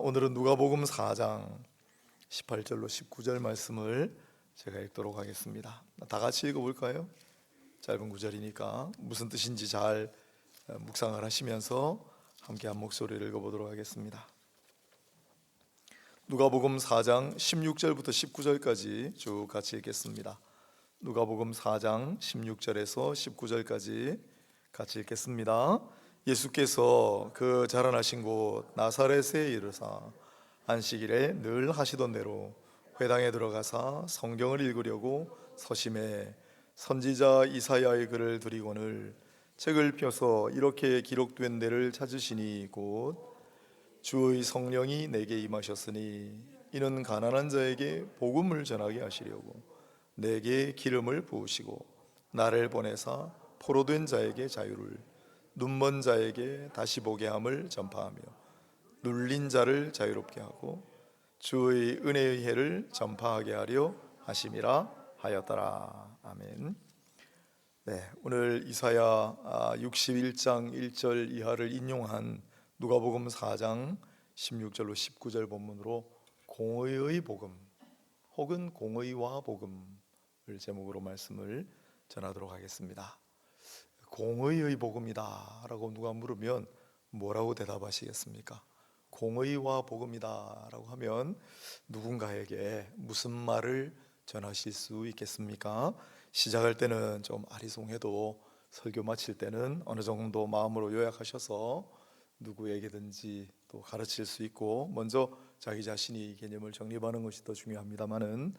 오늘은 누가복음 4장 18절로 19절 말씀을 제가 읽도록 하겠습니다. 다 같이 읽어볼까요? 짧은 구절이니까 무슨 뜻인지 잘 묵상을 하시면서 함께 한 목소리를 읽어보도록 하겠습니다. 누가복음 4장 16절부터 19절까지 쭉 같이 읽겠습니다. 누가복음 4장 16절에서 19절까지 같이 읽겠습니다. 예수께서 그 자라나신 곳 나사렛에 이르사 안식일에 늘 하시던 대로 회당에 들어가사 성경을 읽으려고 서심해 선지자 이사야의 글을 들이거늘 책을 펴서 이렇게 기록된 데를 찾으시니 곧 주의 성령이 내게 임하셨으니 이는 가난한 자에게 복음을 전하게 하시려고 내게 기름을 부으시고 나를 보내사 포로된 자에게 자유를 눈먼 자에게 다시 보게 함을 전파하며 눌린 자를 자유롭게 하고 주의 은혜의 해를 전파하게 하려 하심이라 하였더라. 아멘. 네, 오늘 이사야 61장 1절 이하를 인용한 누가복음 4장 16절로 19절 본문으로 공의의 복음 혹은 공의와 복음을 제목으로 말씀을 전하도록 하겠습니다. 공의의 복음이다 라고 누가 물으면 뭐라고 대답하시겠습니까? 공의와 복음이다 라고 하면 누군가에게 무슨 말을 전하실 수 있겠습니까? 시작할 때는 좀 아리송해도 설교 마칠 때는 어느 정도 마음으로 요약하셔서 누구에게든지 또 가르칠 수 있고 먼저 자기 자신이 개념을 정립하는 것이 더 중요합니다만은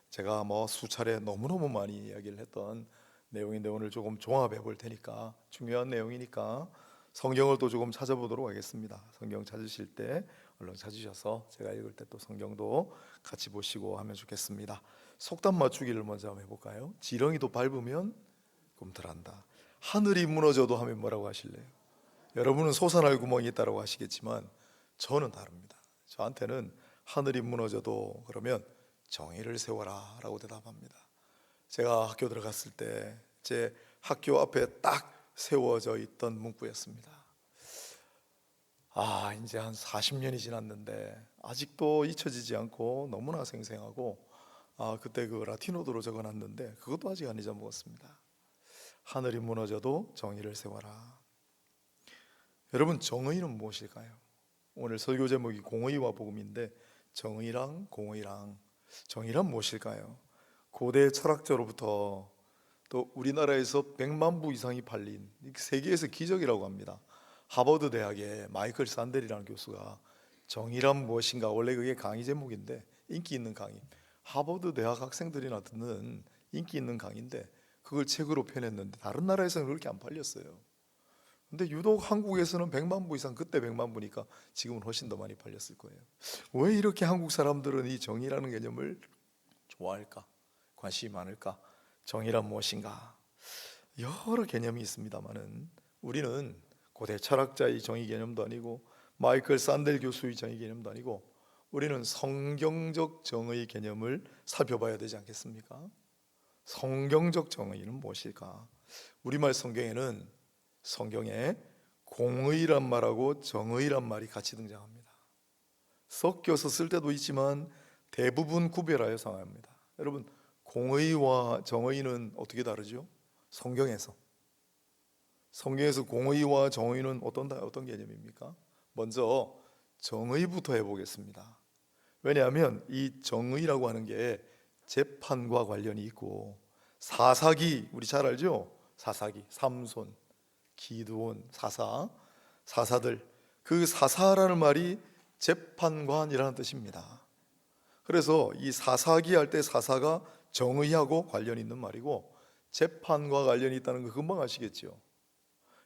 제가 수차례 너무너무 많이 이야기를 했던 내용인데 오늘 조금 종합해 볼 테니까 중요한 내용이니까 성경을 또 조금 찾아보도록 하겠습니다. 성경 찾으실 때 얼른 찾으셔서 제가 읽을 때 또 성경도 같이 보시고 하면 좋겠습니다. 속담 맞추기를 먼저 한번 해볼까요? 지렁이도 밟으면 꿈틀한다. 하늘이 무너져도 하면 뭐라고 하실래요? 여러분은 솟아날 구멍이 있다고 하시겠지만 저는 다릅니다. 저한테는 하늘이 무너져도 그러면 정의를 세워라 라고 대답합니다. 제가 학교 들어갔을 때 제 학교 앞에 딱 세워져 있던 문구였습니다. 이제 한 40년이 지났는데 아직도 잊혀지지 않고 너무나 생생하고 그때 그 라틴어도로 적어놨는데 그것도 아직 안 잊어먹었습니다. 하늘이 무너져도 정의를 세워라. 여러분, 정의는 무엇일까요? 오늘 설교 제목이 공의와 복음인데 정의랑 공의랑 정의란 무엇일까요? 고대 철학자로부터 또 우리나라에서 100만 부 이상이 팔린 세계에서 기적이라고 합니다. 하버드 대학의 마이클 산델이라는 교수가 정의란 무엇인가, 원래 그게 강의 제목인데 인기 있는 강의, 하버드 대학 학생들이나 듣는 인기 있는 강의인데 그걸 책으로 펴냈는데 다른 나라에서는 그렇게 안 팔렸어요. 근데 유독 한국에서는 100만 부 이상, 그때 100만 부니까 지금은 훨씬 더 많이 팔렸을 거예요. 왜 이렇게 한국 사람들은 이 정의라는 개념을 좋아할까? 관심이 많을까? 정의란 무엇인가? 여러 개념이 있습니다만은 우리는 고대 철학자의 정의 개념도 아니고 마이클 산델 교수의 정의 개념도 아니고 우리는 성경적 정의 개념을 살펴봐야 되지 않겠습니까? 성경적 정의는 무엇일까? 우리말 성경에는 성경에 공의란 말하고 정의란 말이 같이 등장합니다. 섞여서 쓸 때도 있지만 대부분 구별하여 사용합니다. 여러분, 공의와 정의는 어떻게 다르죠? 성경에서 공의와 정의는 어떤 개념입니까? 먼저 정의부터 해보겠습니다. 왜냐하면 이 정의라고 하는 게 재판과 관련이 있고 사사기, 우리 잘 알죠? 사사기, 삼손, 기드온, 사사들, 그 사사라는 말이 재판관이라는 뜻입니다. 그래서 이 사사기 할 때 사사가 정의하고 관련이 있는 말이고 재판과 관련이 있다는 거 금방 아시겠죠?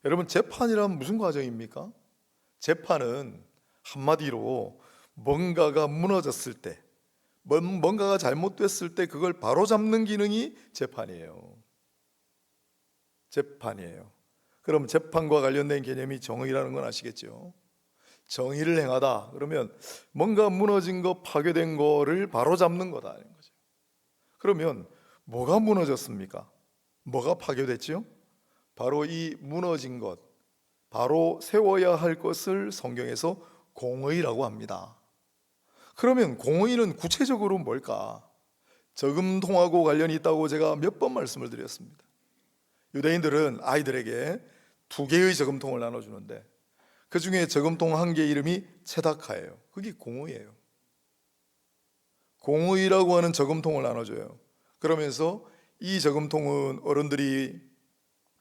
여러분, 재판이란 무슨 과정입니까? 재판은 한마디로 뭔가가 무너졌을 때, 뭔가가 잘못됐을 때 그걸 바로잡는 기능이 재판이에요. 그럼 재판과 관련된 개념이 정의라는 건 아시겠죠? 정의를 행하다 그러면 뭔가 무너진 거, 파괴된 거를 바로잡는 거다는 거죠. 그러면 뭐가 무너졌습니까? 뭐가 파괴됐죠? 바로 이 무너진 것, 바로 세워야 할 것을 성경에서 공의라고 합니다. 그러면 공의는 구체적으로 뭘까? 저금통하고 관련이 있다고 제가 몇 번 말씀을 드렸습니다. 유대인들은 아이들에게 2개의 저금통을 나눠주는데 그 중에 저금통 한 개 이름이 체다카예요. 그게 공의예요. 공의라고 하는 저금통을 나눠줘요. 그러면서 이 저금통은 어른들이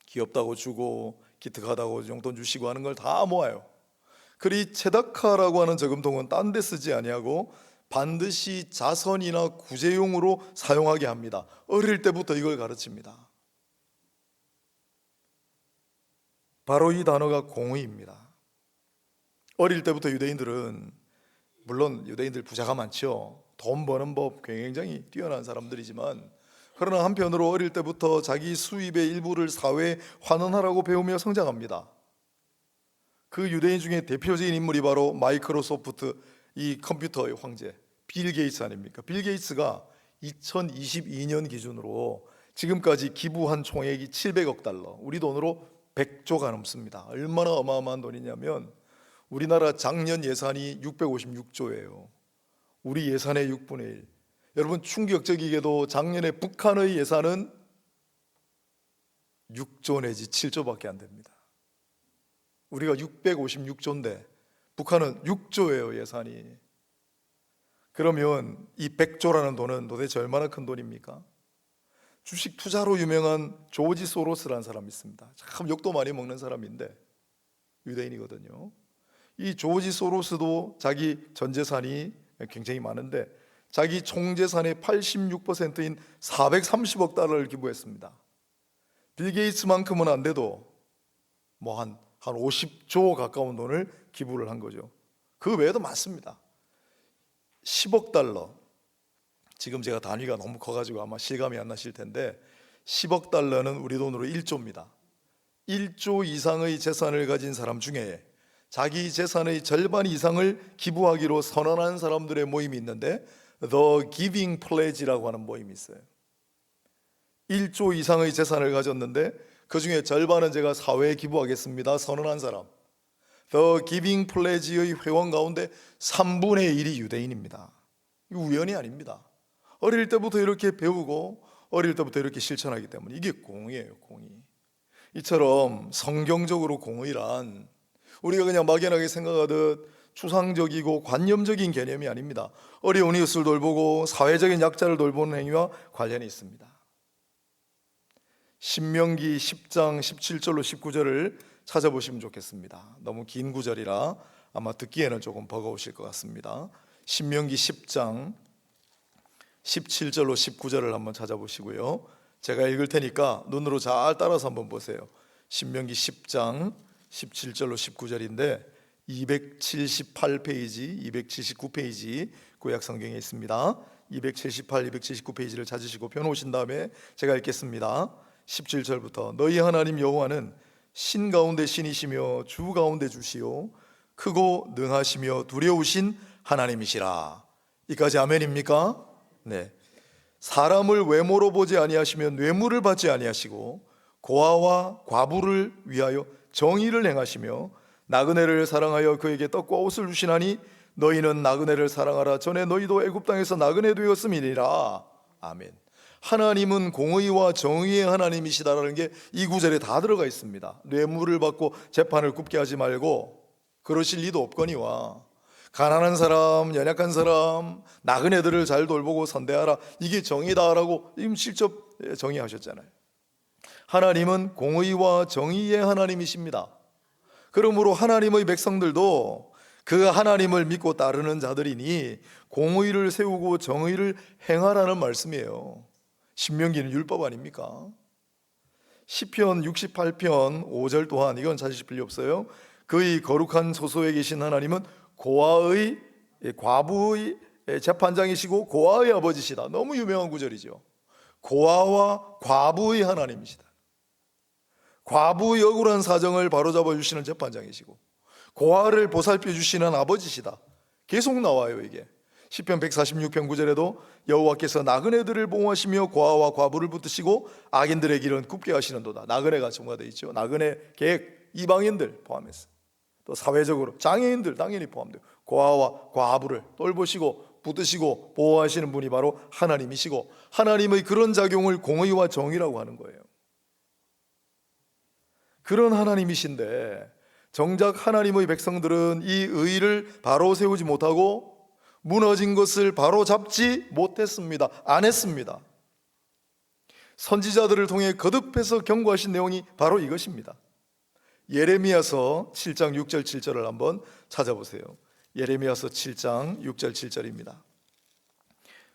귀엽다고 주고 기특하다고 용돈 주시고 하는 걸 다 모아요. 그리 체다카라고 하는 저금통은 딴 데 쓰지 아니하고 반드시 자선이나 구제용으로 사용하게 합니다. 어릴 때부터 이걸 가르칩니다. 바로 이 단어가 공의입니다. 어릴 때부터 유대인들은, 물론 유대인들 부자가 많죠. 돈 버는 법 굉장히 뛰어난 사람들이지만, 그러나 한편으로 어릴 때부터 자기 수입의 일부를 사회에 환원하라고 배우며 성장합니다. 그 유대인 중에 대표적인 인물이 바로 마이크로소프트, 이 컴퓨터의 황제 빌 게이츠 아닙니까? 빌 게이츠가 2022년 기준으로 지금까지 기부한 총액이 700억 달러, 우리 돈으로 100조가 넘습니다. 얼마나 어마어마한 돈이냐면 우리나라 작년 예산이 656조예요. 우리 예산의 6분의 1. 여러분, 충격적이게도 작년에 북한의 예산은 6조 내지 7조밖에 안 됩니다. 우리가 656조인데 북한은 6조예요, 예산이. 그러면 이 100조라는 돈은 도대체 얼마나 큰 돈입니까? 주식 투자로 유명한 조지 소로스라는 사람이 있습니다. 참 욕도 많이 먹는 사람인데 유대인이거든요. 이 조지 소로스도 자기 전 재산이 굉장히 많은데 자기 총 재산의 86%인 430억 달러를 기부했습니다. 빌 게이츠만큼은 안 돼도 뭐 한 50조 가까운 돈을 기부를 한 거죠. 그 외에도 많습니다. 10억 달러, 지금 제가 단위가 너무 커가지고 아마 실감이 안 나실 텐데 10억 달러는 우리 돈으로 1조입니다. 1조 이상의 재산을 가진 사람 중에 자기 재산의 절반 이상을 기부하기로 선언한 사람들의 모임이 있는데 The Giving Pledge라고 하는 모임이 있어요. 1조 이상의 재산을 가졌는데 그 중에 절반은 제가 사회에 기부하겠습니다 선언한 사람, The Giving Pledge의 회원 가운데 3분의 1이 유대인입니다. 이거 우연이 아닙니다. 어릴 때부터 이렇게 배우고 어릴 때부터 이렇게 실천하기 때문에 이게 공의예요, 공의. 이처럼 성경적으로 공의란 우리가 그냥 막연하게 생각하듯 추상적이고 관념적인 개념이 아닙니다. 어려운 이웃을 돌보고 사회적인 약자를 돌보는 행위와 관련이 있습니다. 신명기 10장 17절로 19절을 찾아보시면 좋겠습니다. 너무 긴 구절이라 아마 듣기에는 조금 버거우실 것 같습니다. 신명기 10장 17절로 19절을 한번 찾아보시고요. 제가 읽을 테니까 눈으로 잘 따라서 한번 보세요. 신명기 10장 17절로 19절인데 278페이지, 279페이지 구약 성경에 있습니다. 278, 279페이지를 찾으시고 펴놓으신 다음에 제가 읽겠습니다. 17절부터 너희 하나님 여호와는 신 가운데 신이시며 주 가운데 주시요 크고 능하시며 두려우신 하나님이시라. 이까지 아멘입니까? 네. 사람을 외모로 보지 아니하시며 뇌물을 받지 아니하시고 고아와 과부를 위하여 정의를 행하시며 나그네를 사랑하여 그에게 떡과 옷을 주시나니 너희는 나그네를 사랑하라. 전에 너희도 애굽 땅에서 나그네 되었음이니라. 아멘. 하나님은 공의와 정의의 하나님이시다라는 게 이 구절에 다 들어가 있습니다. 뇌물을 받고 재판을 굽게 하지 말고 그러실 리도 없거니와 가난한 사람, 연약한 사람, 나그네들을 잘 돌보고 선대하라. 이게 정의다라고 지금 직접 정의하셨잖아요. 하나님은 공의와 정의의 하나님이십니다. 그러므로 하나님의 백성들도 그 하나님을 믿고 따르는 자들이니 공의를 세우고 정의를 행하라는 말씀이에요. 신명기는 율법 아닙니까? 시편 68편 5절 또한 이건 찾으실 필요 없어요. 그의 거룩한 소소에 계신 하나님은 고아의 과부의 재판장이시고 고아의 아버지시다. 너무 유명한 구절이죠. 고아와 과부의 하나님이시다. 과부의 억울한 사정을 바로잡아 주시는 재판장이시고 고아를 보살펴 주시는 아버지시다. 계속 나와요. 이게 시편 146편 9절에도 여호와께서 나그네들을 보호하시며 고아와 과부를 붙드시고 악인들의 길은 굽게 하시는도다. 나그네가 첨가되어 있죠. 나그네 계획 이방인들 포함해서 또 사회적으로 장애인들 당연히 포함돼요. 고아와 과부를 돌보시고 붙드시고 보호하시는 분이 바로 하나님이시고, 하나님의 그런 작용을 공의와 정의라고 하는 거예요. 그런 하나님이신데 정작 하나님의 백성들은 이 의를 바로 세우지 못하고 무너진 것을 바로 잡지 못했습니다. 안 했습니다. 선지자들을 통해 거듭해서 경고하신 내용이 바로 이것입니다. 예레미야서 7장 6절 7절을 한번 찾아보세요. 예레미야서 7장 6절 7절입니다.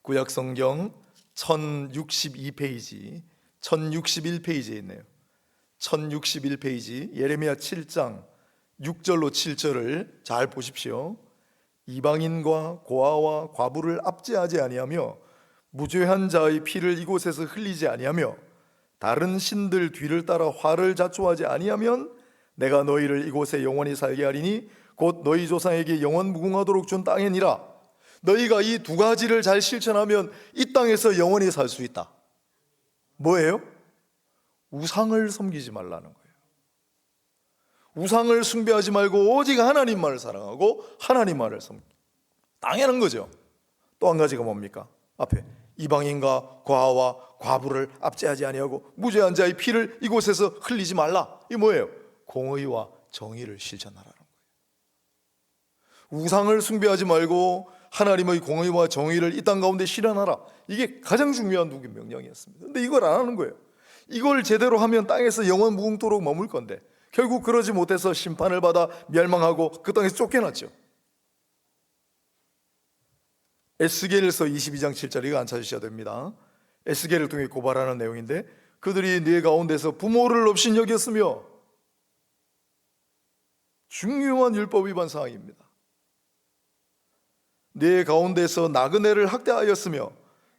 구약성경 1062페이지 1061페이지에 있네요. 1061페이지 예레미야 7장 6절로 7절을 잘 보십시오. 이방인과 고아와 과부를 압제하지 아니하며 무죄한 자의 피를 이곳에서 흘리지 아니하며 다른 신들 뒤를 따라 화를 자초하지 아니하면 내가 너희를 이곳에 영원히 살게 하리니 곧 너희 조상에게 영원 무궁하도록 준 땅이니라. 너희가 이 두 가지를 잘 실천하면 이 땅에서 영원히 살 수 있다. 뭐예요? 우상을 섬기지 말라는 거예요. 우상을 숭배하지 말고 오직 하나님만을 사랑하고 하나님만을 섬기고, 당연한 거죠. 또 한 가지가 뭡니까? 앞에 이방인과 고아와 과부를 압제하지 아니하고 무죄한 자의 피를 이곳에서 흘리지 말라. 이 뭐예요? 공의와 정의를 실천하라는 거예요. 우상을 숭배하지 말고 하나님의 공의와 정의를 이 땅 가운데 실현하라. 이게 가장 중요한 두 개의 명령이었습니다. 그런데 이걸 안 하는 거예요. 이걸 제대로 하면 땅에서 영원 무궁토록 머물 건데 결국 그러지 못해서 심판을 받아 멸망하고 그 땅에서 쫓겨났죠. 에스겔서 22장 7절, 이거 안 찾으셔야 됩니다. 에스겔을 통해 고발하는 내용인데, 그들이 네 가운데서 부모를 없인 여겼으며, 중요한 율법 위반 사항입니다. 네 가운데서 나그네를 학대하였으며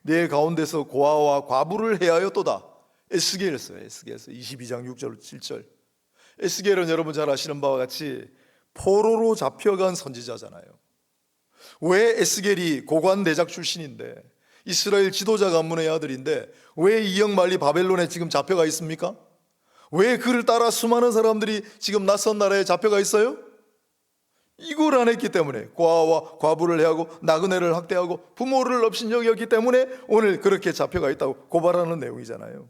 네 가운데서 고아와 과부를 해하였도다. 에스겔서 22장 6절 7절. 에스겔은 여러분 잘 아시는 바와 같이 포로로 잡혀간 선지자잖아요. 왜 에스겔이 고관 대작 출신인데 이스라엘 지도자 가문의 아들인데 왜 이역말리 바벨론에 지금 잡혀가 있습니까? 왜 그를 따라 수많은 사람들이 지금 낯선 나라에 잡혀가 있어요? 이걸 안 했기 때문에, 고아와 과부를 해하고 나그네를 학대하고 부모를 없인 여겼기 때문에 오늘 그렇게 잡혀가 있다고 고발하는 내용이잖아요.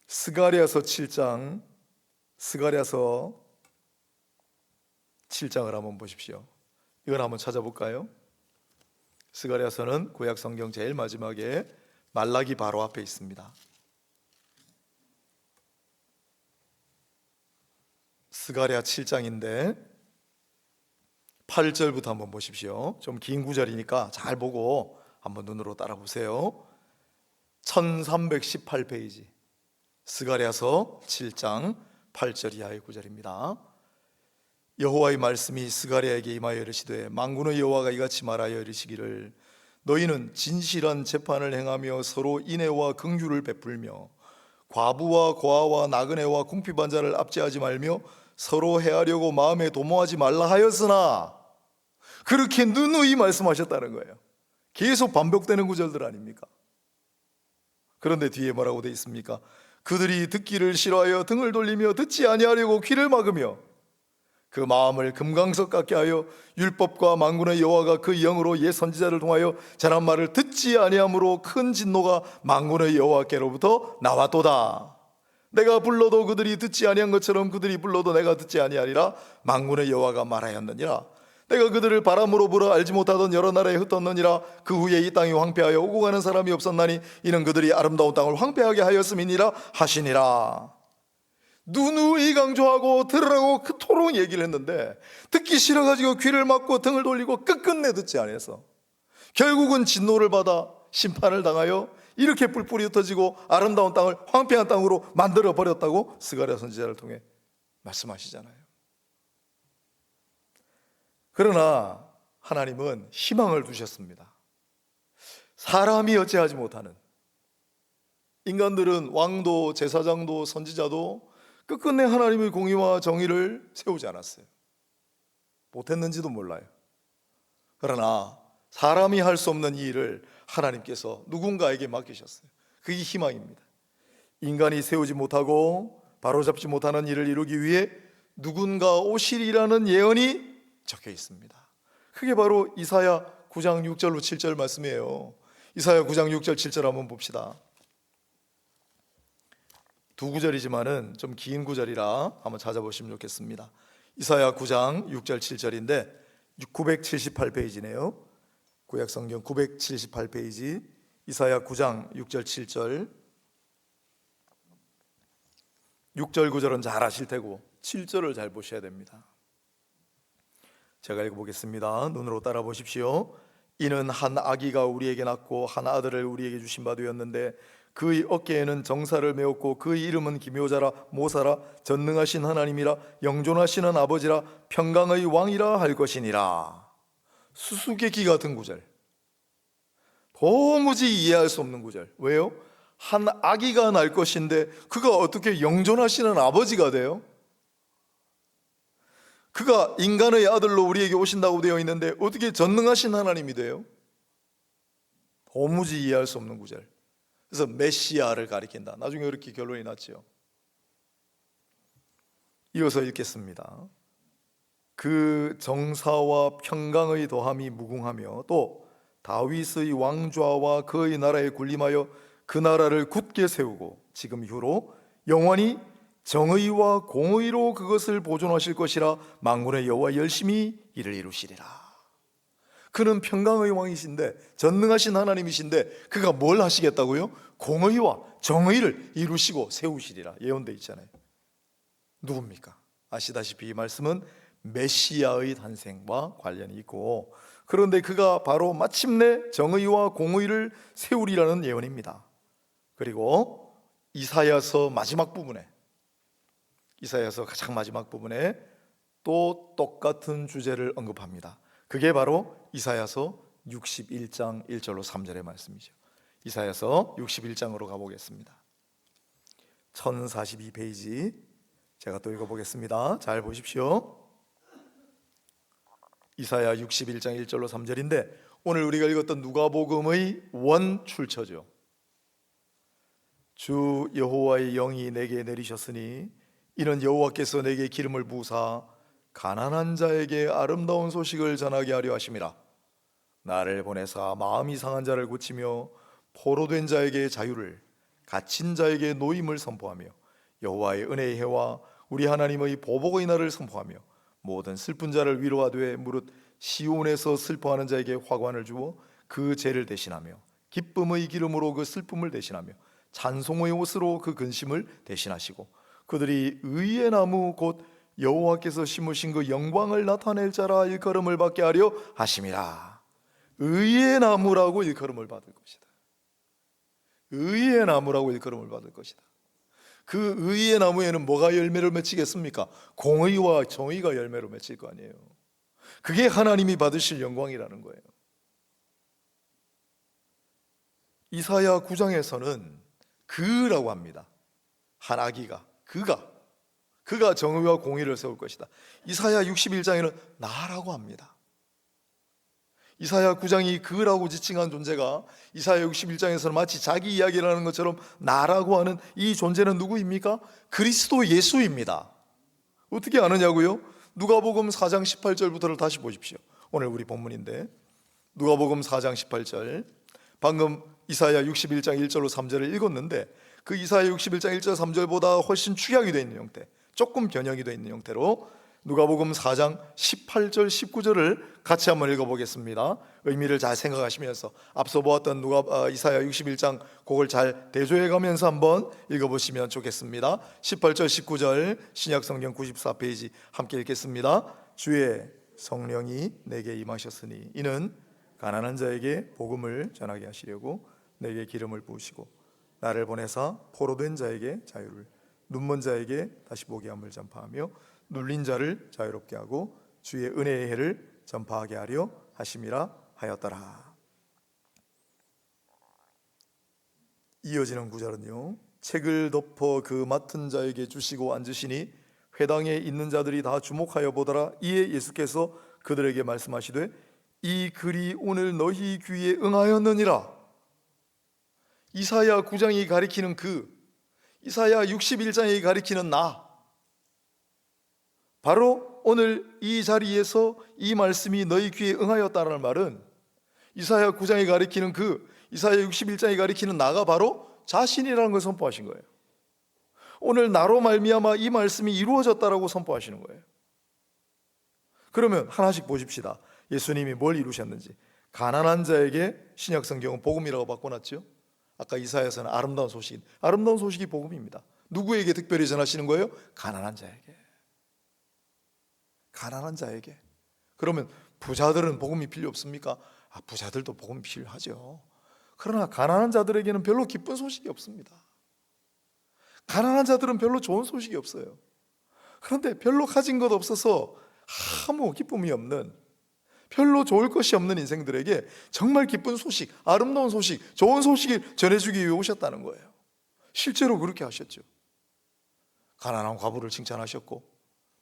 스가랴서 7장을 한번 보십시오. 이걸 한번 찾아볼까요? 스가랴서는 구약 성경 제일 마지막에 말라기 바로 앞에 있습니다. 스가랴 7장인데 8절부터 한번 보십시오. 좀 긴 구절이니까 잘 보고 한번 눈으로 따라 보세요. 1318페이지 스가랴서 7장 8절 이하의 구절입니다. 여호와의 말씀이 스가랴에게 임하여 이르시되 만군의 여호와가 이같이 말하여 이르시기를 너희는 진실한 재판을 행하며 서로 인애와 긍휼을 베풀며 과부와 고아와 나그네와 궁핍한 자를 압제하지 말며 서로 해하려고 마음에 도모하지 말라 하였으나, 그렇게 누누이 말씀하셨다는 거예요. 계속 반복되는 구절들 아닙니까? 그런데 뒤에 뭐라고 되어 있습니까? 그들이 듣기를 싫어하여 등을 돌리며 듣지 아니하려고 귀를 막으며 그 마음을 금강석 같게 하여 율법과 만군의 여호와가 그 영으로 옛 선지자를 통하여 전한 말을 듣지 아니함으로 큰 진노가 만군의 여호와께로부터 나왔도다. 내가 불러도 그들이 듣지 아니한 것처럼 그들이 불러도 내가 듣지 아니하리라. 만군의 여호와가 말하였느니라. 내가 그들을 바람으로 불어 알지 못하던 여러 나라에 흩었느니라. 그 후에 이 땅이 황폐하여 오고 가는 사람이 없었나니 이는 그들이 아름다운 땅을 황폐하게 하였음이니라 하시니라. 누누이 강조하고 들으라고 그토록 얘기를 했는데 듣기 싫어가지고 귀를 막고 등을 돌리고 끝끝내 듣지 않아서 결국은 진노를 받아 심판을 당하여 이렇게 뿔뿔이 흩어지고 아름다운 땅을 황폐한 땅으로 만들어 버렸다고 스가랴 선지자를 통해 말씀하시잖아요. 그러나 하나님은 희망을 두셨습니다. 사람이 어찌하지 못하는, 인간들은 왕도 제사장도 선지자도 끝끝내 하나님의 공의와 정의를 세우지 않았어요. 못했는지도 몰라요. 그러나 사람이 할 수 없는 이 일을 하나님께서 누군가에게 맡기셨어요. 그게 희망입니다. 인간이 세우지 못하고 바로잡지 못하는 일을 이루기 위해 누군가 오시리라는 예언이 적혀 있습니다. 그게 바로 이사야 9장 6절로 7절 말씀이에요. 이사야 9장 6절 7절 한번 봅시다. 두 구절이지만은 좀 긴 구절이라 한번 찾아보시면 좋겠습니다. 이사야 9장 6절 7절인데 978페이지네요. 구약성경 978페이지 이사야 9장 6절 7절. 6절 9절은 잘 아실 테고 7절을 잘 보셔야 됩니다. 제가 읽어보겠습니다. 눈으로 따라 보십시오. 이는 한 아기가 우리에게 낳고 한 아들을 우리에게 주신 바 되었는데 그의 어깨에는 정사를 메었고 그의 이름은 기묘자라 모사라 전능하신 하나님이라 영존하시는 아버지라 평강의 왕이라 할 것이니라. 수수께끼 같은 구절, 도무지 이해할 수 없는 구절. 왜요? 한 아기가 날 것인데 그가 어떻게 영존하시는 아버지가 돼요? 그가 인간의 아들로 우리에게 오신다고 되어 있는데 어떻게 전능하신 하나님이 돼요? 도무지 이해할 수 없는 구절. 그래서 메시아를 가리킨다. 나중에 이렇게 결론이 났죠. 이어서 읽겠습니다. 그 정사와 평강의 도함이 무궁하며 또 다윗의 왕좌와 그의 나라에 군림하여 그 나라를 굳게 세우고 지금 이후로 영원히 정의와 공의로 그것을 보존하실 것이라 만군의 여호와 열심히 이를 이루시리라. 그는 평강의 왕이신데 전능하신 하나님이신데 그가 뭘 하시겠다고요? 공의와 정의를 이루시고 세우시리라 예언되어 있잖아요. 누굽니까? 아시다시피 이 말씀은 메시아의 탄생과 관련이 있고, 그런데 그가 바로 마침내 정의와 공의를 세우리라는 예언입니다. 그리고 이사야서 마지막 부분에, 이사야서 가장 마지막 부분에 또 똑같은 주제를 언급합니다. 그게 바로 이사야서 61장 1절로 3절의 말씀이죠. 이사야서 61장으로 가보겠습니다. 1042페이지 제가 또 읽어보겠습니다. 잘 보십시오. 이사야 61장 1절로 3절인데 오늘 우리가 읽었던 누가복음의 원출처죠. 주 여호와의 영이 내게 내리셨으니 이는 여호와께서 내게 기름을 부으사 가난한 자에게 아름다운 소식을 전하게 하려 하심이라. 나를 보내사 마음이 상한 자를 고치며 포로된 자에게 자유를, 갇힌 자에게 노임을 선포하며 여호와의 은혜의 해와 우리 하나님의 보복의 날을 선포하며 모든 슬픈 자를 위로하되 무릇 시온에서 슬퍼하는 자에게 화관을 주어 그 죄를 대신하며 기쁨의 기름으로 그 슬픔을 대신하며 찬송의 옷으로 그 근심을 대신하시고 그들이 의의 나무 곧 여호와께서 심으신 그 영광을 나타낼 자라 일컬음을 받게 하려 하심이라. 의의 나무라고 일컬음을 받을 것이다. 의의 나무라고 일컬음을 받을 것이다. 그 의의 나무에는 뭐가 열매를 맺히겠습니까? 공의와 정의가 열매로 맺힐 거 아니에요. 그게 하나님이 받으실 영광이라는 거예요. 이사야 9장에서는 그라고 합니다. 한 아기가, 그가 정의와 공의를 세울 것이다. 이사야 61장에는 나라고 합니다. 이사야 9장이 그라고 지칭한 존재가 이사야 61장에서는 마치 자기 이야기를 하는 것처럼 나라고 하는 이 존재는 누구입니까? 그리스도 예수입니다. 어떻게 아느냐고요? 누가복음 4장 18절부터를 다시 보십시오. 오늘 우리 본문인데 누가복음 4장 18절, 방금 이사야 61장 1절로 3절을 읽었는데 그 이사야 61장 1절 3절보다 훨씬 축약이 되어 있는 형태, 조금 변형이 되어 있는 형태로 누가복음 4장 18절 19절을 같이 한번 읽어보겠습니다. 의미를 잘 생각하시면서 앞서 보았던 이사야 61장 그걸 잘 대조해가면서 한번 읽어보시면 좋겠습니다. 18절 19절 신약성경 94페이지 함께 읽겠습니다. 주의 성령이 내게 임하셨으니 이는 가난한 자에게 복음을 전하게 하시려고 내게 기름을 부으시고 나를 보내사 포로된 자에게 자유를, 눈먼 자에게 다시 보게 함을 전파하며 눌린 자를 자유롭게 하고 주의 은혜의 해를 전파하게 하려 하심이라 하였더라. 이어지는 구절은요, 책을 덮어 그 맡은 자에게 주시고 앉으시니 회당에 있는 자들이 다 주목하여 보더라. 이에 예수께서 그들에게 말씀하시되 이 글이 오늘 너희 귀에 응하였느니라. 이사야 9장이 가리키는 이사야 61장이 가리키는 나, 바로 오늘 이 자리에서 이 말씀이 너희 귀에 응하였다라는 말은 이사야 9장이 가리키는 그 이사야 61장이 가리키는 나가 바로 자신이라는 걸 선포하신 거예요. 오늘 나로 말미암아 이 말씀이 이루어졌다라고 선포하시는 거예요. 그러면 하나씩 보십시다. 예수님이 뭘 이루셨는지. 가난한 자에게 신약 성경은 복음이라고 바꿔놨죠. 아까 이사야서는 아름다운 소식이 복음입니다. 누구에게 특별히 전하시는 거예요? 가난한 자에게. 가난한 자에게. 그러면 부자들은 복음이 필요 없습니까? 부자들도 복음이 필요하죠. 그러나 가난한 자들에게는 별로 기쁜 소식이 없습니다. 가난한 자들은 별로 좋은 소식이 없어요. 그런데 별로 가진 것 없어서 아무 기쁨이 없는, 별로 좋을 것이 없는 인생들에게 정말 기쁜 소식, 아름다운 소식, 좋은 소식을 전해주기 위해 오셨다는 거예요. 실제로 그렇게 하셨죠. 가난한 과부를 칭찬하셨고,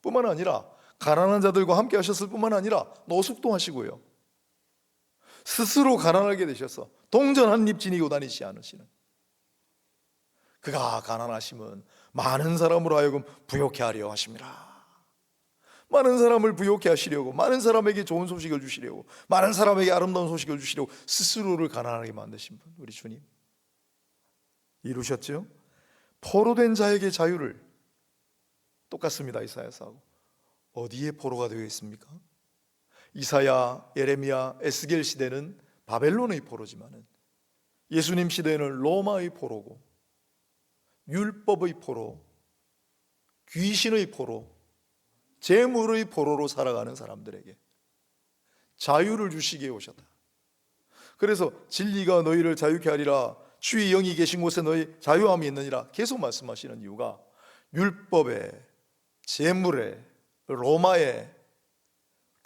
뿐만 아니라 가난한 자들과 함께 하셨을 뿐만 아니라 노숙도 하시고요, 스스로 가난하게 되셔서 동전 한 입 지니고 다니지 않으시는, 그가 가난하심은 많은 사람으로 하여금 부욕해 하려 하심이라. 많은 사람을 부욕해 하시려고, 많은 사람에게 좋은 소식을 주시려고, 많은 사람에게 아름다운 소식을 주시려고 스스로를 가난하게 만드신 분, 우리 주님 이루셨죠? 포로된 자에게 자유를, 똑같습니다. 이사야서하고. 어디에 포로가 되어 있습니까? 이사야, 예레미야, 에스겔 시대는 바벨론의 포로지만은 예수님 시대에는 로마의 포로고, 율법의 포로, 귀신의 포로, 재물의 포로로 살아가는 사람들에게 자유를 주시기에 오셨다. 그래서 진리가 너희를 자유케 하리라, 주의 영이 계신 곳에 너희 자유함이 있느니라 계속 말씀하시는 이유가 율법에, 재물에, 로마에,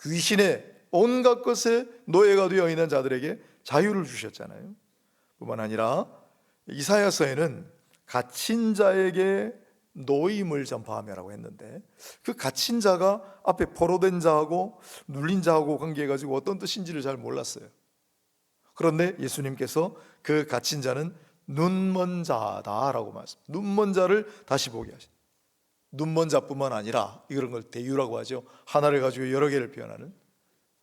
귀신에, 온갖 것에 노예가 되어 있는 자들에게 자유를 주셨잖아요. 뿐만 아니라 이사야서에는 갇힌 자에게 노임을 전파하며라고 했는데, 그 갇힌 자가 앞에 포로된 자하고 눌린 자하고 관계해가지고 어떤 뜻인지를 잘 몰랐어요. 그런데 예수님께서 그 갇힌 자는 눈먼 자다라고 말씀. 눈먼 자를 다시 보게 하신. 눈먼 자뿐만 아니라 이런 걸 대유라고 하죠. 하나를 가지고 여러 개를 표현하는,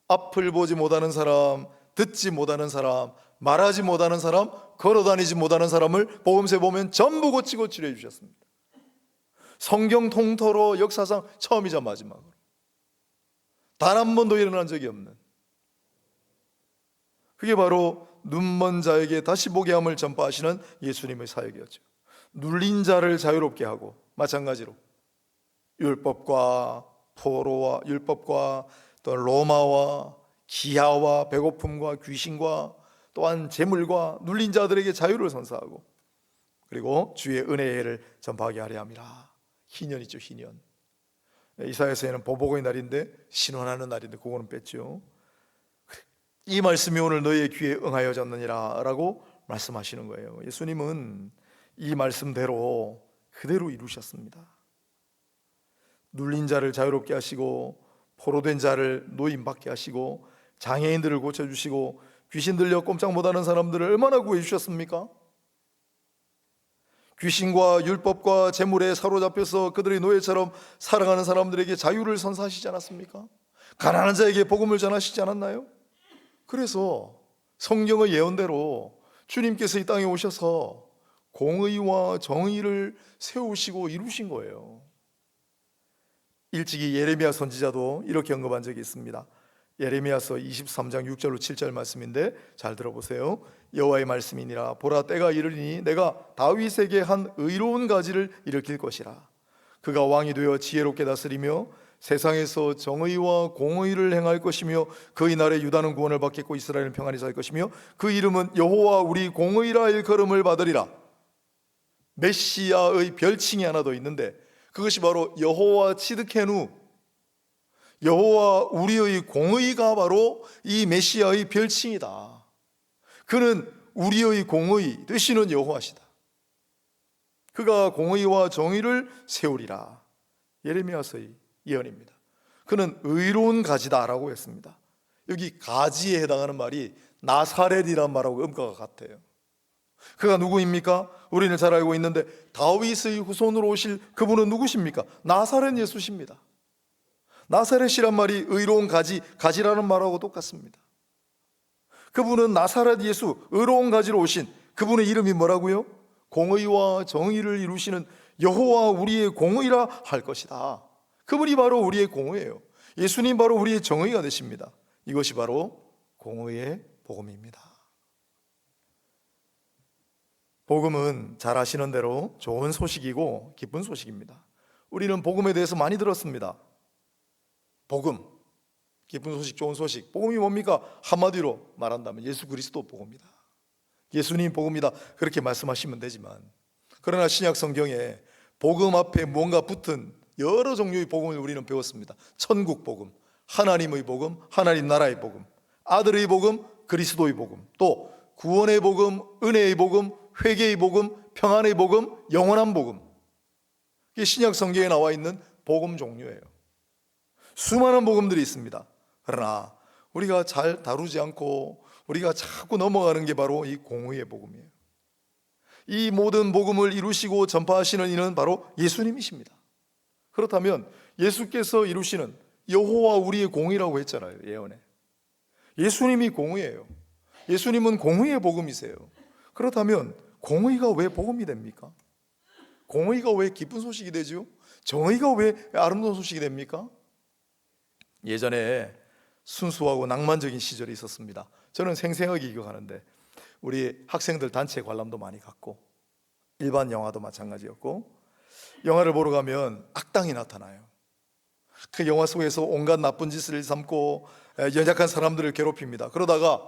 앞을 보지 못하는 사람, 듣지 못하는 사람, 말하지 못하는 사람, 걸어다니지 못하는 사람을 복음서에 보면 전부 고치고 치료해 주셨습니다. 성경 통틀어 역사상 처음이자 마지막으로 단 한 번도 일어난 적이 없는, 그게 바로 눈먼 자에게 다시 보게 함을 전파하시는 예수님의 사역이었죠. 눌린 자를 자유롭게 하고, 마찬가지로 율법과 포로와 율법과 또 로마와 기아와 배고픔과 귀신과 또한 재물과 눌린 자들에게 자유를 선사하고, 그리고 주의 은혜를 전파하게 하려 함이라. 희년이죠, 희년. 이사야서에는 보복의 날인데 신원하는 날인데 그거는 뺐죠. 이 말씀이 오늘 너희의 귀에 응하여졌느니라 라고 말씀하시는 거예요. 예수님은 이 말씀대로 그대로 이루셨습니다. 눌린 자를 자유롭게 하시고, 포로된 자를 노임받게 하시고, 장애인들을 고쳐주시고, 귀신 들려 꼼짝 못하는 사람들을 얼마나 구해주셨습니까? 귀신과 율법과 재물에 사로잡혀서 그들의 노예처럼 살아가는 사람들에게 자유를 선사하시지 않았습니까? 가난한 자에게 복음을 전하시지 않았나요? 그래서 성경의 예언대로 주님께서 이 땅에 오셔서 공의와 정의를 세우시고 이루신 거예요. 일찍이 예레미야 선지자도 이렇게 언급한 적이 있습니다. 예레미야서 23장 6절로 7절 말씀인데 잘 들어보세요. 여호와의 말씀이니라. 보라, 때가 이르리니 내가 다윗에게 한 의로운 가지를 일으킬 것이라. 그가 왕이 되어 지혜롭게 다스리며 세상에서 정의와 공의를 행할 것이며 그의 날에 유다는 구원을 받겠고 이스라엘은 평안히 살 것이며 그 이름은 여호와 우리 공의라 일컬음을 받으리라. 메시아의 별칭이 하나 더 있는데 그것이 바로 여호와 치드케누, 여호와 우리의 공의가 바로 이 메시아의 별칭이다. 그는 우리의 공의 되시는 여호와시다. 그가 공의와 정의를 세우리라. 예레미야서의 예언입니다. 그는 의로운 가지다라고 했습니다. 여기 가지에 해당하는 말이 나사렛이란 말하고 음가가 같아요. 그가 누구입니까? 우리는 잘 알고 있는데 다윗의 후손으로 오실 그분은 누구십니까? 나사렛 예수십니다. 나사렛이란 말이 의로운 가지라는 말하고 똑같습니다. 그분은 나사렛 예수, 의로운 가지로 오신 그분의 이름이 뭐라고요? 공의와 정의를 이루시는 여호와 우리의 공의라 할 것이다. 그분이 바로 우리의 공의예요. 예수님 바로 우리의 정의가 되십니다. 이것이 바로 공의의 복음입니다. 복음은 잘 아시는 대로 좋은 소식이고 기쁜 소식입니다. 우리는 복음에 대해서 많이 들었습니다. 복음, 기쁜 소식, 좋은 소식. 복음이 뭡니까? 한마디로 말한다면 예수 그리스도 복음이다. 예수님 복음이다. 그렇게 말씀하시면 되지만, 그러나 신약 성경에 복음 앞에 뭔가 붙은 여러 종류의 복음을 우리는 배웠습니다. 천국 복음, 하나님의 복음, 하나님 나라의 복음, 아들의 복음, 그리스도의 복음, 또 구원의 복음, 은혜의 복음, 회개의 복음, 평안의 복음, 영원한 복음. 이게 신약 성경에 나와 있는 복음 종류예요. 수많은 복음들이 있습니다. 그러나 우리가 잘 다루지 않고 우리가 자꾸 넘어가는 게 바로 이 공의의 복음이에요. 이 모든 복음을 이루시고 전파하시는 이는 바로 예수님이십니다. 그렇다면 예수께서 이루시는 여호와 우리의 공의라고 했잖아요, 예언에. 예수님이 공의예요. 예수님은 공의의 복음이세요. 그렇다면 공의가 왜 복음이 됩니까? 공의가 왜 기쁜 소식이 되죠? 정의가 왜 아름다운 소식이 됩니까? 예전에 순수하고 낭만적인 시절이 있었습니다. 저는 생생하게 기억하는데, 우리 학생들 단체 관람도 많이 갔고 일반 영화도 마찬가지였고, 영화를 보러 가면 악당이 나타나요. 그 영화 속에서 온갖 나쁜 짓을 삼고 연약한 사람들을 괴롭힙니다. 그러다가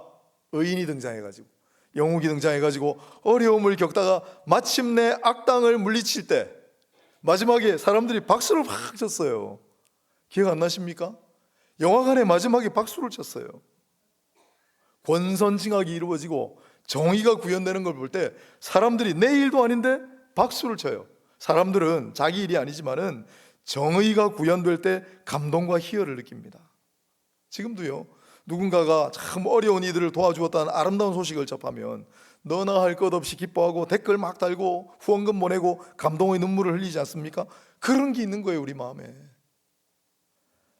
의인이 등장해가지고, 영웅이 등장해가지고 어려움을 겪다가 마침내 악당을 물리칠 때 마지막에 사람들이 박수를 팍 쳤어요. 기억 안 나십니까? 영화관에 마지막에 박수를 쳤어요. 권선징악이 이루어지고 정의가 구현되는 걸 볼 때 사람들이 내 일도 아닌데 박수를 쳐요. 사람들은 자기 일이 아니지만은 정의가 구현될 때 감동과 희열을 느낍니다. 지금도요, 누군가가 참 어려운 이들을 도와주었다는 아름다운 소식을 접하면 너나 할 것 없이 기뻐하고 댓글 막 달고 후원금 보내고 감동의 눈물을 흘리지 않습니까? 그런 게 있는 거예요, 우리 마음에.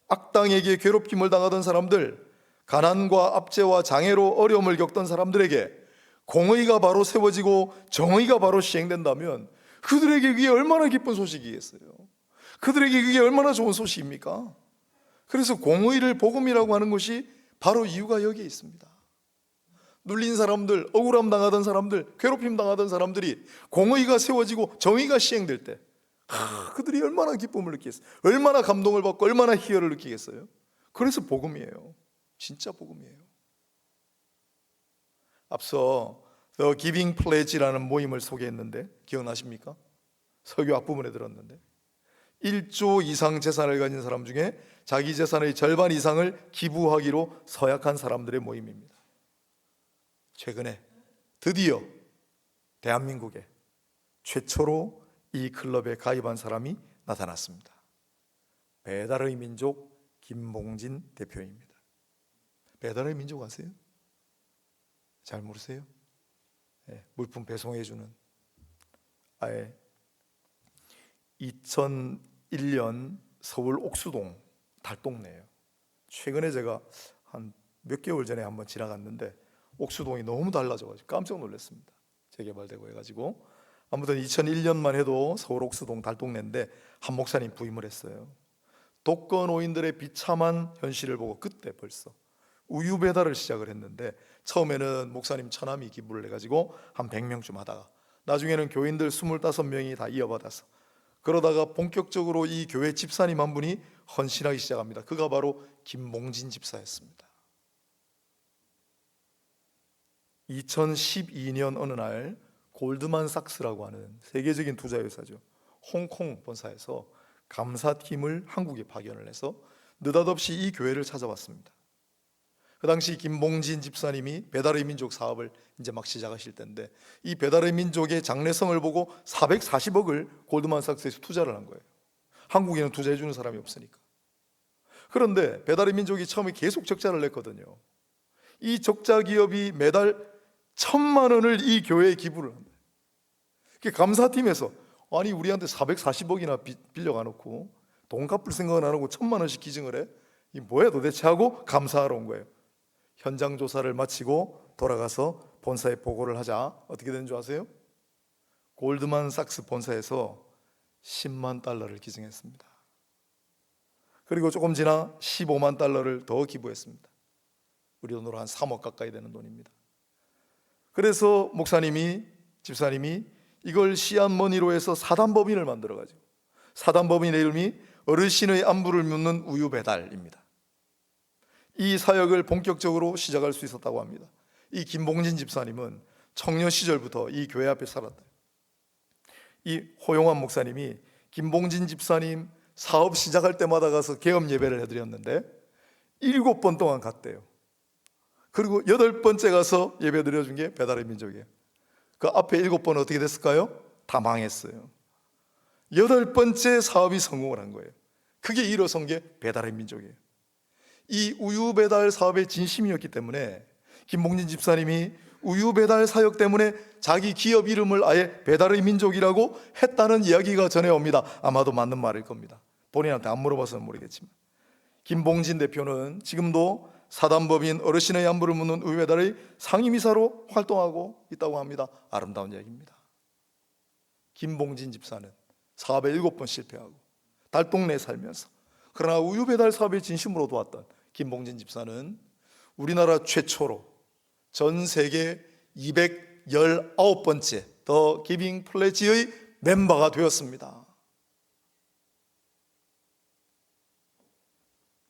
악당에게 괴롭힘을 당하던 사람들, 가난과 압제와 장애로 어려움을 겪던 사람들에게 공의가 바로 세워지고 정의가 바로 시행된다면 그들에게 그게 얼마나 기쁜 소식이겠어요. 그들에게 그게 얼마나 좋은 소식입니까? 그래서 공의를 복음이라고 하는 것이 바로 이유가 여기에 있습니다. 눌린 사람들, 억울함 당하던 사람들, 괴롭힘 당하던 사람들이 공의가 세워지고 정의가 시행될 때 그들이 얼마나 기쁨을 느끼겠어요. 얼마나 감동을 받고 얼마나 희열을 느끼겠어요. 그래서 복음이에요. 진짜 복음이에요. 앞서 The Giving Pledge라는 모임을 소개했는데 기억나십니까? 설교 앞부분에 들었는데 1조 이상 재산을 가진 사람 중에 자기 재산의 절반 이상을 기부하기로 서약한 사람들의 모임입니다. 최근에 드디어 대한민국에 최초로 이 클럽에 가입한 사람이 나타났습니다. 배달의 민족 김봉진 대표입니다. 배달의 민족 아세요? 잘 모르세요? 네, 물품 배송해주는, 아예 2001년 서울 옥수동 달동네예요. 최근에 제가 한 몇 개월 전에 한번 지나갔는데 옥수동이 너무 달라져가지고 깜짝 놀랐습니다. 재개발되고 해가지고. 아무튼 2001년만 해도 서울 옥수동 달동네인데 한 목사님 부임을 했어요. 독거노인들의 비참한 현실을 보고 그때 벌써 우유 배달을 시작을 했는데, 처음에는 목사님 처남이 기부를 해가지고 한 100명쯤 하다가 나중에는 교인들 25명이 다 이어받아서, 그러다가 본격적으로 이 교회 집사님 한 분이 헌신하기 시작합니다. 그가 바로 김봉진 집사였습니다. 2012년 어느 날 골드만삭스라고 하는 세계적인 투자회사죠, 홍콩 본사에서 감사팀을 한국에 파견을 해서 느닷없이 이 교회를 찾아왔습니다. 그 당시 김봉진 집사님이 배달의 민족 사업을 이제 막 시작하실 때인데, 이 배달의 민족의 장래성을 보고 440억을 골드만삭스에서 투자를 한 거예요. 한국에는 투자해 주는 사람이 없으니까. 그런데 배달의 민족이 처음에 계속 적자를 냈거든요. 이 적자 기업이 매달 1,000만 원을 이 교회에 기부를 합니다. 감사팀에서 아니 우리한테 440억이나 빌려가 놓고 돈 갚을 생각은 안 하고 1,000만 원씩 기증을 해? 이 뭐야 도대체 하고 감사하러 온 거예요. 현장 조사를 마치고 돌아가서 본사에 보고를 하자 어떻게 된 줄 아세요? 골드만삭스 본사에서 10만 달러를 기증했습니다. 그리고 조금 지나 15만 달러를 더 기부했습니다. 우리 돈으로 한 3억 가까이 되는 돈입니다. 그래서 목사님이, 집사님이 이걸 시안머니로 해서 사단법인을 만들어가지고, 사단법인의 이름이 어르신의 안부를 묻는 우유 배달입니다. 이 사역을 본격적으로 시작할 수 있었다고 합니다. 이 김봉진 집사님은 청년 시절부터 이 교회 앞에 살았다. 이 호용환 목사님이 김봉진 집사님 사업 시작할 때마다 가서 개업 예배를 해드렸는데 7번 동안 갔대요. 그리고 8번째 가서 예배 드려준 게 배달의 민족이에요. 그 앞에 7번 어떻게 됐을까요? 다 망했어요. 8번째 사업이 성공을 한 거예요. 그게 일어선 게 배달의 민족이에요. 이 우유 배달 사업의 진심이었기 때문에 김봉진 집사님이 우유 배달 사역 때문에 자기 기업 이름을 아예 배달의 민족이라고 했다는 이야기가 전해옵니다. 아마도 맞는 말일 겁니다. 본인한테 안 물어봐서는 모르겠지만 김봉진 대표는 지금도 사단법인 어르신의 안부를 묻는 우유 배달의 상임이사로 활동하고 있다고 합니다. 아름다운 이야기입니다. 김봉진 집사는 사업에 7번 실패하고 달동네에 살면서, 그러나 우유 배달 사업에 진심으로 도왔던 김봉진 집사는 우리나라 최초로 전 세계 219번째 더 기빙 플래지의 멤버가 되었습니다.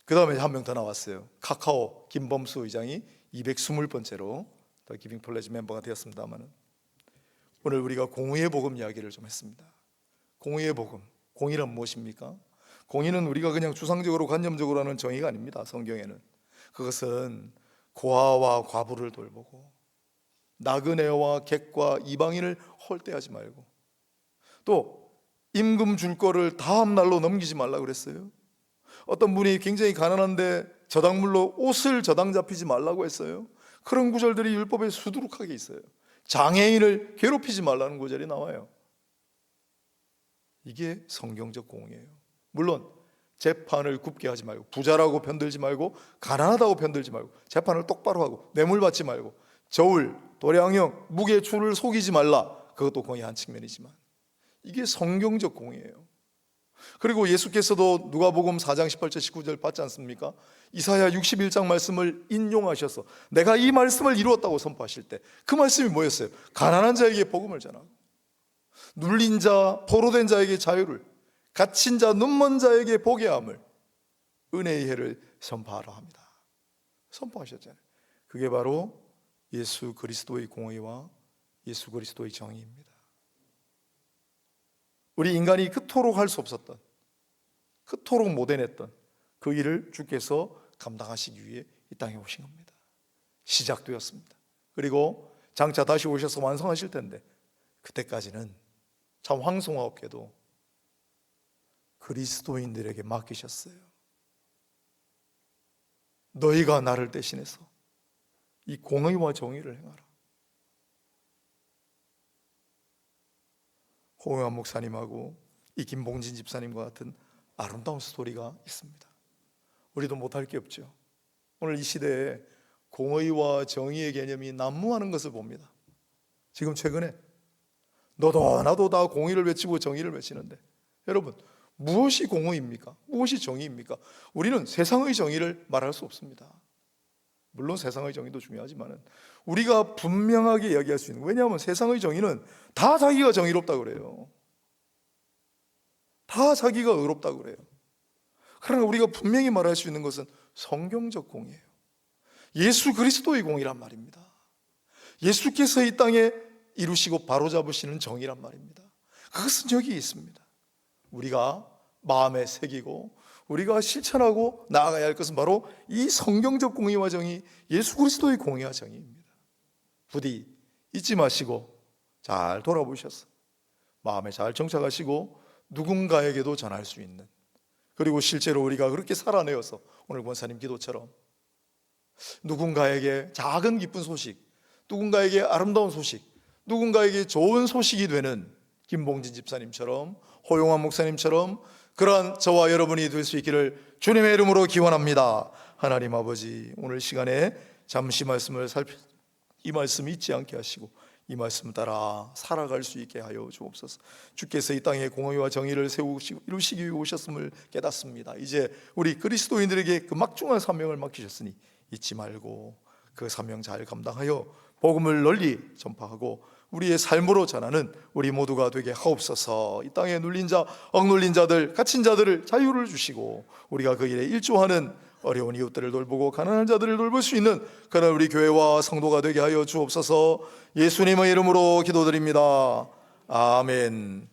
그 다음에 한 명 더 나왔어요. 카카오 김범수 의장이 220번째로 더 기빙 플래지 멤버가 되었습니다만, 오늘 우리가 공의의 복음 이야기를 좀 했습니다. 공의의 복음, 공의란 무엇입니까? 공의는 우리가 그냥 추상적으로 관념적으로 하는 정의가 아닙니다. 성경에는 그것은 고아와 과부를 돌보고 나그네와 객과 이방인을 홀대하지 말고, 또 임금 줄 거를 다음 날로 넘기지 말라고 그랬어요. 어떤 분이 굉장히 가난한데 저당물로 옷을 저당 잡히지 말라고 했어요. 그런 구절들이 율법에 수두룩하게 있어요. 장애인을 괴롭히지 말라는 구절이 나와요. 이게 성경적 공의예요. 물론 재판을 굽게 하지 말고, 부자라고 편들지 말고, 가난하다고 편들지 말고, 재판을 똑바로 하고 뇌물 받지 말고, 저울, 도량형, 무게추를 속이지 말라, 그것도 공의 한 측면이지만 이게 성경적 공의예요. 그리고 예수께서도 누가복음 4장 18절 19절 봤지 않습니까? 이사야 61장 말씀을 인용하셔서 내가 이 말씀을 이루었다고 선포하실 때 그 말씀이 뭐였어요? 가난한 자에게 복음을 전하고, 눌린 자, 포로된 자에게 자유를, 갇힌 자, 눈먼 자에게 보게 함을, 은혜의 해를 선포하라 합니다. 선포하셨잖아요. 그게 바로 예수 그리스도의 공의와 예수 그리스도의 정의입니다. 우리 인간이 그토록 할 수 없었던, 그토록 못 해냈던 그 일을 주께서 감당하시기 위해 이 땅에 오신 겁니다. 시작되었습니다. 그리고 장차 다시 오셔서 완성하실 텐데, 그때까지는 참 황송하옵게도 그리스도인들에게 맡기셨어요. 너희가 나를 대신해서 이 공의와 정의를 행하라. 호영환 목사님하고 이 김봉진 집사님과 같은 아름다운 스토리가 있습니다. 우리도 못할 게 없죠. 오늘 이 시대에 공의와 정의의 개념이 난무하는 것을 봅니다. 지금 최근에 너도 나도 다 공의를 외치고 정의를 외치는데, 여러분, 무엇이 공의입니까? 무엇이 정의입니까? 우리는 세상의 정의를 말할 수 없습니다. 물론 세상의 정의도 중요하지만 우리가 분명하게 이야기할 수 있는, 왜냐하면 세상의 정의는 다 자기가 정의롭다고 그래요. 다 자기가 의롭다고 그래요. 그러나 우리가 분명히 말할 수 있는 것은 성경적 공의예요. 예수 그리스도의 공의란 말입니다. 예수께서 이 땅에 이루시고 바로잡으시는 정의란 말입니다. 그것은 여기 있습니다. 우리가 마음에 새기고 우리가 실천하고 나아가야 할 것은 바로 이 성경적 공의와 정의, 예수 그리스도의 공의와 정의입니다. 부디 잊지 마시고 잘 돌아보셔서 마음에 잘 정착하시고 누군가에게도 전할 수 있는, 그리고 실제로 우리가 그렇게 살아내어서 오늘 권사님 기도처럼 누군가에게 작은 기쁜 소식, 누군가에게 아름다운 소식, 누군가에게 좋은 소식이 되는 김봉진 집사님처럼, 호용환 목사님처럼 그러한 저와 여러분이 될 수 있기를 주님의 이름으로 기원합니다. 하나님 아버지, 오늘 시간에 잠시 이 말씀 잊지 않게 하시고 이 말씀 따라 살아갈 수 있게 하여 주옵소서. 주께서 이 땅에 공의와 정의를 세우시고 이루시기 위해 오셨음을 깨닫습니다. 이제 우리 그리스도인들에게 그 막중한 사명을 맡기셨으니 잊지 말고 그 사명 잘 감당하여 복음을 널리 전파하고 우리의 삶으로 전하는 우리 모두가 되게 하옵소서. 이 땅에 눌린 자, 억눌린 자들, 갇힌 자들을 자유를 주시고 우리가 그 일에 일조하는 어려운 이웃들을 돌보고 가난한 자들을 돌볼 수 있는 그런 우리 교회와 성도가 되게 하여 주옵소서. 예수님의 이름으로 기도드립니다. 아멘.